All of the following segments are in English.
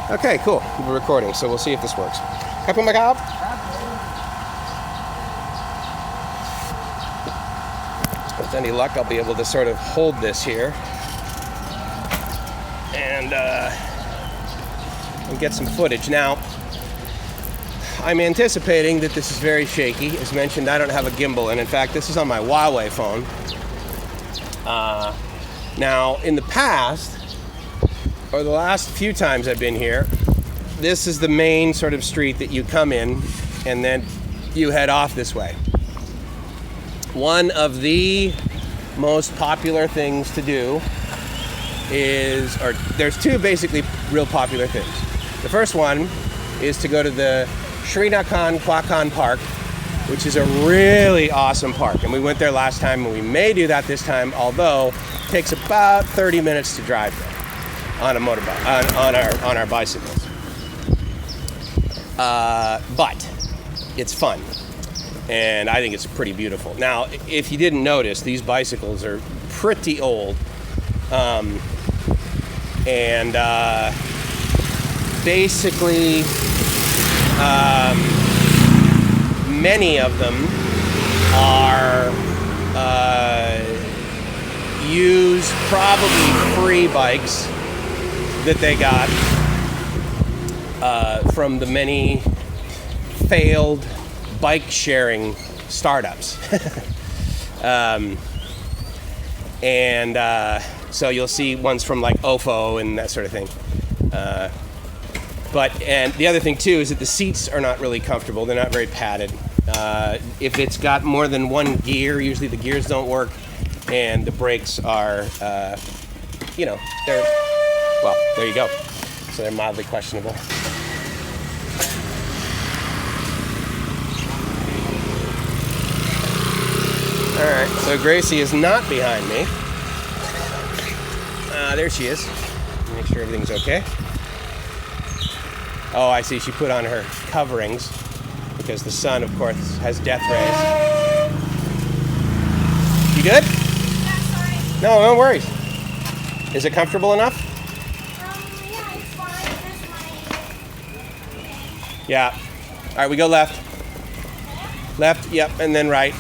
Okay, cool. We're recording, so we'll see if this works. Can I put my cob? With any luck, I'll be able to sort of hold this here and get some footage. Now, I'm anticipating that this is very shaky. As mentioned, I don't have a gimbal, and in fact, this is on my Huawei phone. Now, in the past, or the last few times I've been here, this is the main sort of street that you come in, and then you head off this way. One of the most popular things to do is, or there's two basically real popular things. The first one is to go to the Srinakan Kwakan Park, which is a really awesome park. And we went there last time, and we may do that this time, although it takes about 30 minutes to drive there on a motorbike, on our bicycles. But it's fun, and I think it's pretty beautiful. Now, if you didn't notice, these bicycles are pretty old, and basically many of them are used, probably free bikes that they got from the many failed bike sharing startups. So you'll see ones from like Ofo and that sort of thing. And the other thing too is that the seats are not really comfortable. They're not very padded. If it's got more than one gear, usually the gears don't work, and the brakes are, there you go. So they're mildly questionable. All right, so Gracie is not behind me. There she is. Make sure everything's okay. Oh, I see. She put on her coverings because the sun, of course, has death rays. You good? Yeah, sorry. No worries. Is it comfortable enough? Yeah, it's fine. There's my... Yeah. All right, we go left. Left, yep, and then right.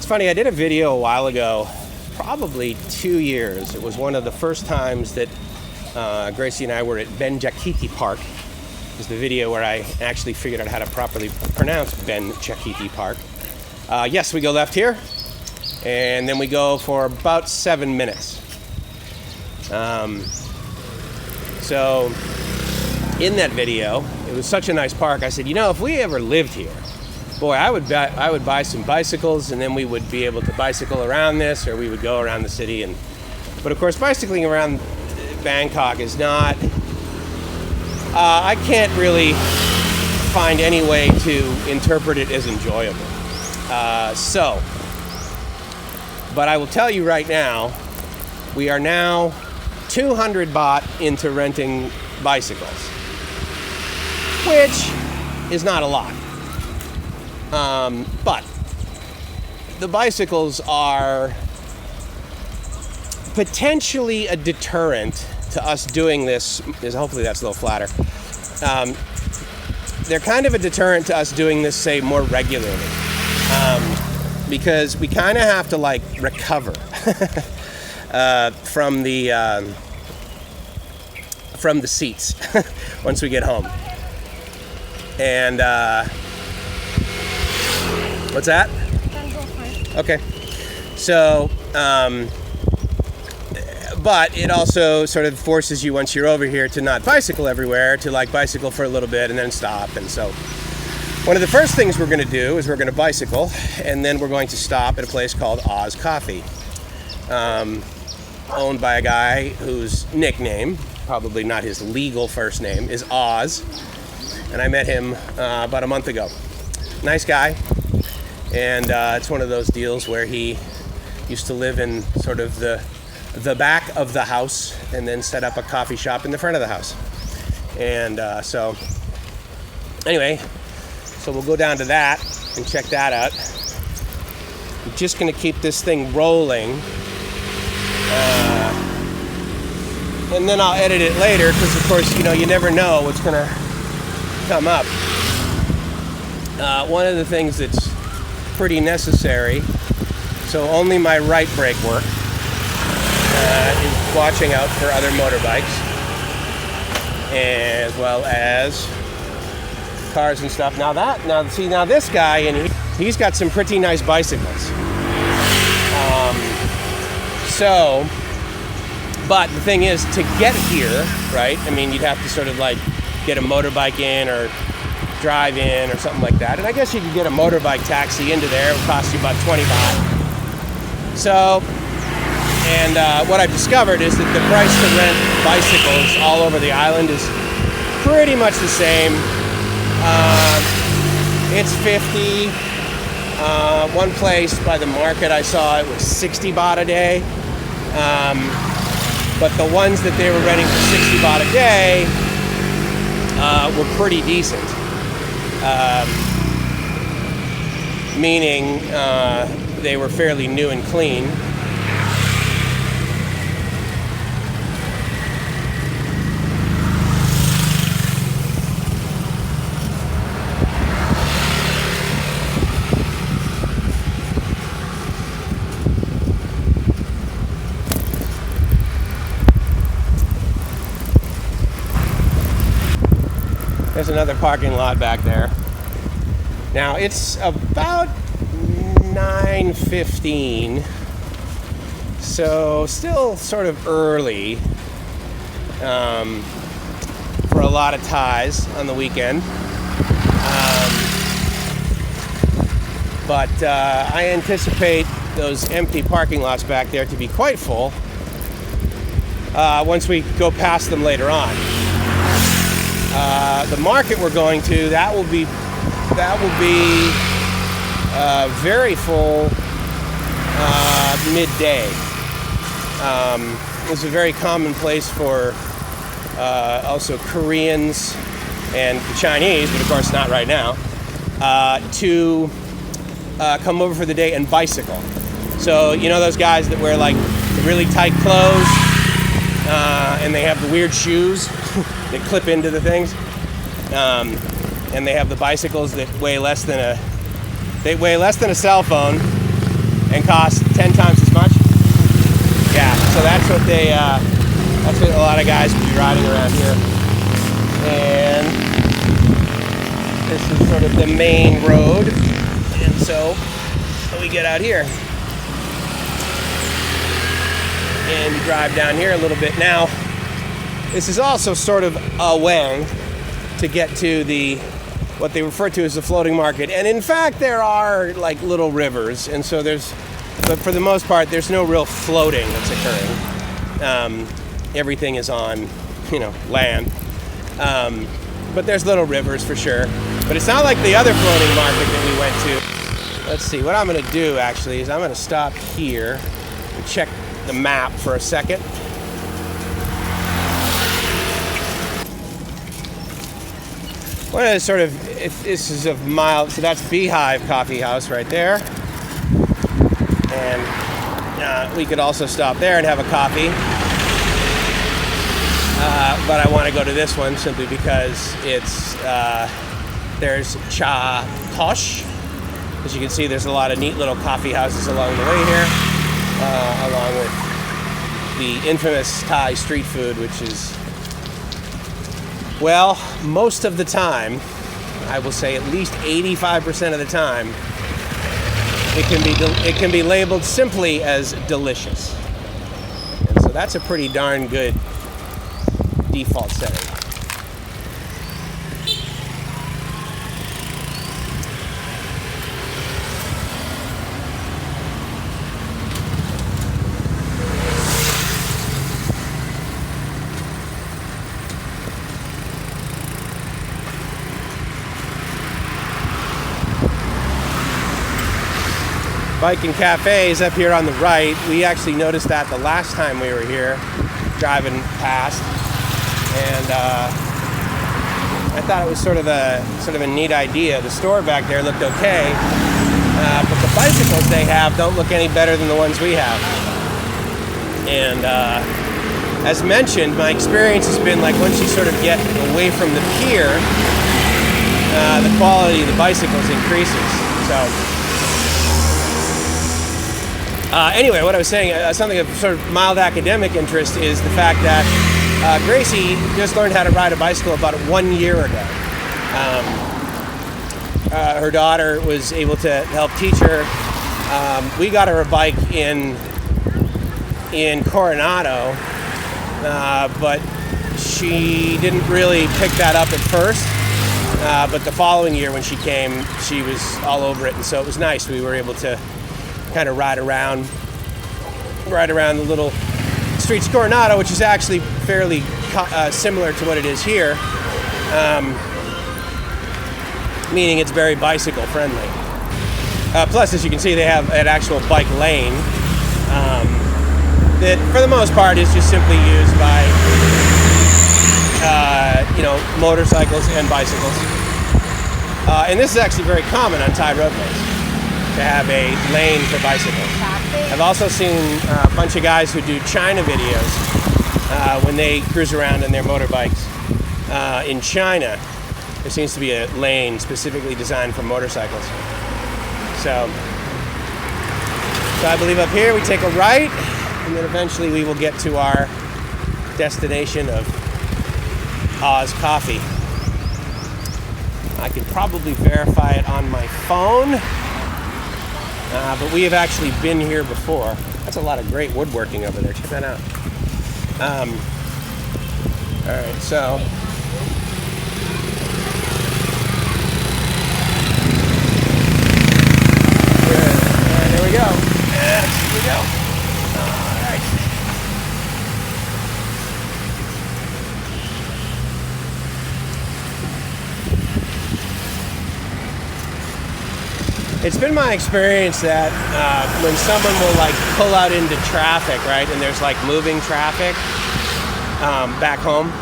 Funny, I did a video a while ago, probably 2 years. It was one of the first times that Gracie and I were at Benjakiti Park. It was the video where I actually figured out how to properly pronounce Benjakiti Park. Yes, we go left here, and then we go for about 7 minutes. So in that video, it was such a nice park. I said, if we ever lived here, boy, I would buy some bicycles, and then we would be able to bicycle around this, or we would go around the city. But of course, bicycling around Bangkok is not. I can't really find any way to interpret it as enjoyable. But I will tell you right now, we are now 200 baht into renting bicycles, which is not a lot. But the bicycles are potentially a deterrent to us doing this. Hopefully that's a little flatter. They're kind of a deterrent to us doing this, say, more regularly, because we kind of have to recover from the seats once we get home. And what's that? Okay. So, but it also sort of forces you, once you're over here, to not bicycle everywhere, to bicycle for a little bit and then stop. And so one of the first things we're going to do is we're going to bicycle, and then we're going to stop at a place called Oz Coffee, owned by a guy whose nickname, probably not his legal first name, is Oz. And I met him about a month ago. Nice guy. And it's one of those deals where he used to live in sort of the back of the house and then set up a coffee shop in the front of the house. And so anyway, So we'll go down to that and check that out. I'm just going to keep this thing rolling. And then I'll edit it later because, of course, you know, you never know what's going to come up. One of the things that's pretty necessary, so only my right brake work, is watching out for other motorbikes, as well as cars and stuff. Now this guy, and he's got some pretty nice bicycles. But the thing is, to get here, right? I mean, you'd have to sort of like get a motorbike in or drive in or something like that. And I guess you could get a motorbike taxi into there. It would cost you about 20 baht. So, and what I've discovered is that the price to rent bicycles all over the island is pretty much the same. It's 50. One place by the market I saw, it was 60 baht a day. But the ones that they were renting for 60 baht a day were pretty decent. Meaning they were fairly new and clean. There's another parking lot back there. Now it's about 9:15, so still sort of early for a lot of Thais on the weekend. But I anticipate those empty parking lots back there to be quite full once we go past them later on. The market we're going to, that will be very full midday. It's a very common place for also Koreans and the Chinese, but of course not right now, to come over for the day and bicycle. So you know those guys that wear like the really tight clothes and they have the weird shoes that clip into the things, and they have the bicycles that weigh less than a cell phone and cost 10 times as much. Yeah, so that's what a lot of guys will be riding around here. And this is sort of the main road, and so we get out here and we drive down here a little bit. Now this is also sort of a way to get to what they refer to as the floating market. And in fact, there are like little rivers, and so but for the most part, there's no real floating that's occurring. Everything is on, land. But there's little rivers for sure. But it's not like the other floating market that we went to. Let's see, what I'm gonna do actually is I'm gonna stop here and check the map for a second. One of the sort of, this is a mild, so that's Beehive Coffee House right there. And we could also stop there and have a coffee. But I want to go to this one simply because there's Cha Tosh. As you can see, there's a lot of neat little coffee houses along the way here, along with the infamous Thai street food, which is, well, most of the time, I will say at least 85% of the time, it can be labeled simply as delicious. And so that's a pretty darn good default setting. Bike and cafes up here on the right. We actually noticed that the last time we were here, driving past, and I thought it was sort of a neat idea. The store back there looked okay, but the bicycles they have don't look any better than the ones we have. And as mentioned, my experience has been like once you sort of get away from the pier, the quality of the bicycles increases. So anyway, what I was saying, something of sort of mild academic interest is the fact that Gracie just learned how to ride a bicycle about 1 year ago. Her daughter was able to help teach her. We got her a bike in Coronado, but she didn't really pick that up at first. But the following year when she came, she was all over it, and so it was nice. We were able to kind of ride around the little streets of Coronado, which is actually fairly similar to what it is here, meaning it's very bicycle friendly. Plus, as you can see, they have an actual bike lane that, for the most part, is just simply used by motorcycles and bicycles. And this is actually very common on Thai roadways, to have a lane for bicycles. I've also seen a bunch of guys who do China videos when they cruise around in their motorbikes. In China, there seems to be a lane specifically designed for motorcycles. So I believe up here we take a right, and then eventually we will get to our destination of Oz Coffee. I can probably verify it on my phone, but we have actually been here before. That's a lot of great woodworking over there. Check that out. All right, so good. All right, there we go. Here we go. All right. It's been my experience that when someone will like pull out into traffic, right, and there's like moving traffic back home,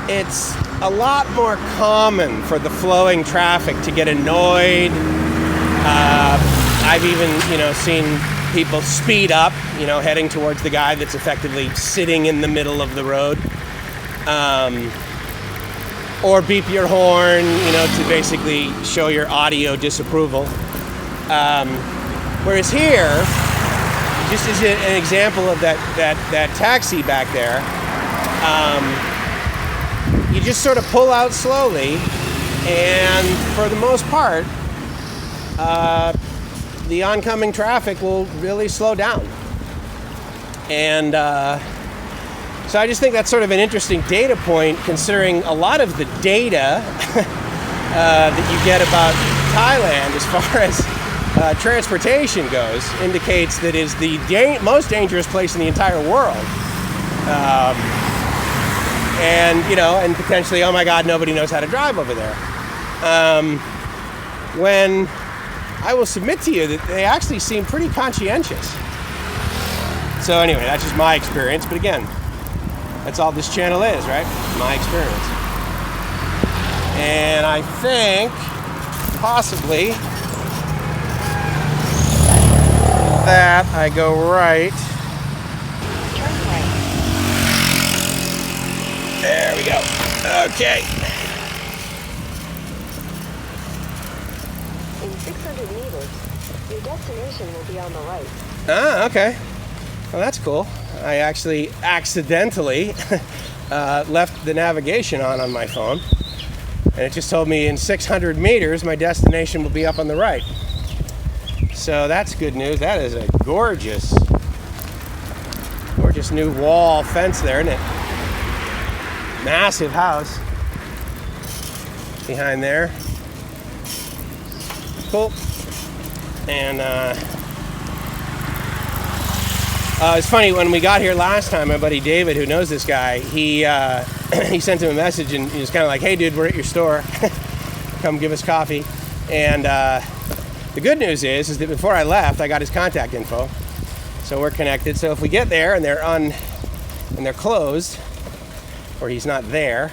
it's a lot more common for the flowing traffic to get annoyed. I've even, seen people speed up, heading towards the guy that's effectively sitting in the middle of the road. Or beep your horn, to basically show your audio disapproval. Whereas here, just as an example of that taxi back there, you just sort of pull out slowly, and for the most part, the oncoming traffic will really slow down. And so I just think that's sort of an interesting data point, considering a lot of the data that you get about Thailand as far as transportation goes indicates that it's the most dangerous place in the entire world. And potentially, oh my God, nobody knows how to drive over there. When I will submit to you that they actually seem pretty conscientious. So anyway, that's just my experience. But again, that's all this channel is, right? My experience. And I think, possibly, that I go right. There we go. Okay. In 600 meters, your destination will be on the right. Ah, okay. Well, that's cool. I actually accidentally left the navigation on my phone, and it just told me in 600 meters my destination will be up on the right. So that's good news. That is a gorgeous new wall fence there, isn't it? Massive house behind there. Cool. And it's funny, when we got here last time, my buddy David, who knows this guy, he sent him a message, and he was kind of like, hey dude, we're at your store. Come give us coffee. And the good news is that before I left, I got his contact info. So we're connected. So if we get there and they're closed, or he's not there,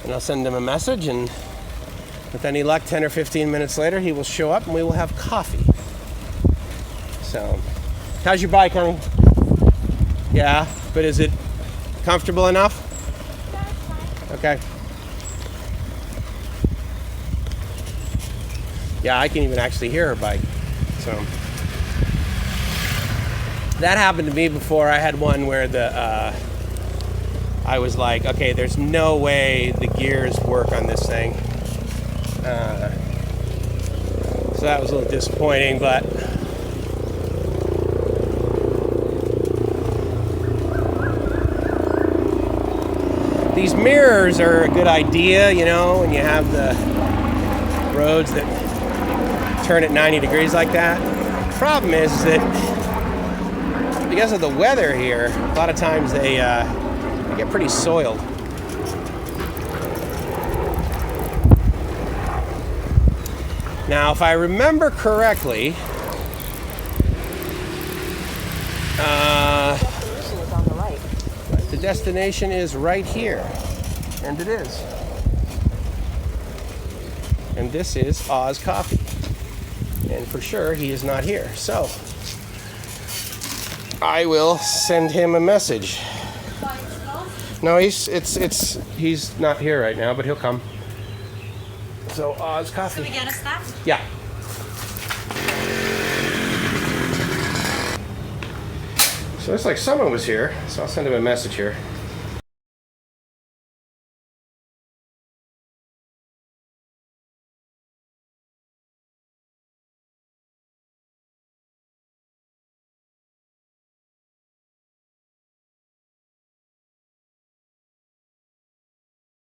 And I'll send him a message, and with any luck, 10 or 15 minutes later, he will show up and we will have coffee. So, how's your bike, honey? Yeah, but is it comfortable enough? Okay. Yeah, I can even actually hear her bike. So that happened to me before. I had one where I was like, okay, there's no way the gears work on this thing. So that was a little disappointing, but these mirrors are a good idea, you know, when you have the roads that turn at 90 degrees like that. The problem is that because of the weather here, a lot of times they get pretty soiled. Now, if I remember correctly, Destination is on the right. the destination is right here, and it is. And this is Oz Coffee. And for sure, he is not here. So, I will send him a message. No, he's not here right now, but he'll come. So, Oz Coffee. So we get us that? Yeah. So it's like someone was here, so I'll send him a message here.